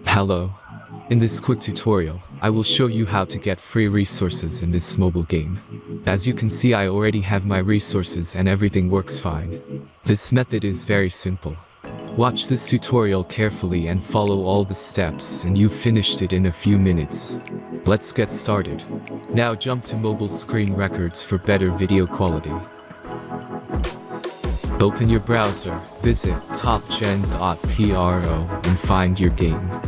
Hello. In this quick tutorial, I will show you how to get free resources in this mobile game. As you can see, I already have my resources and everything works fine. This method is very simple. Watch this tutorial carefully and follow all the steps and you've finished it in a few minutes. Let's get started. Now jump to mobile screen records for better video quality. Open your browser, visit topgen.pro and find your game.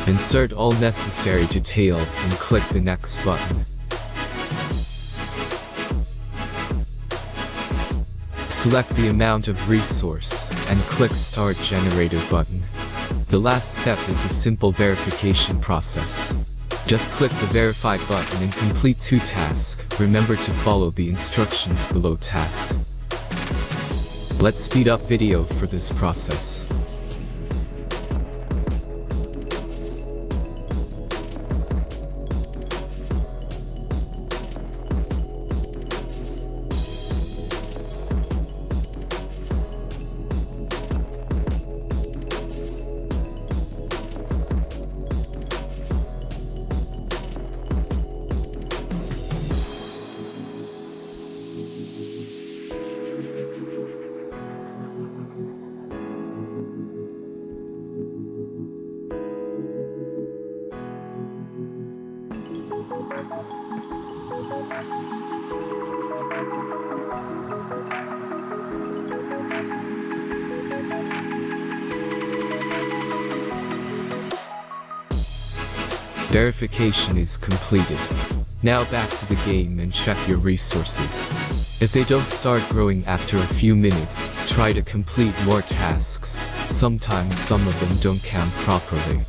Insert all necessary details and click the next button. Select the amount of resource and click Start Generator button. The last step is a simple verification process. Just click the Verify button and complete 2 tasks. Remember to follow the instructions below task. Let's speed up video for this process. Verification is completed. Now back to the game and check your resources. If they don't start growing after a few minutes, try to complete more tasks. Sometimes some of them don't count properly.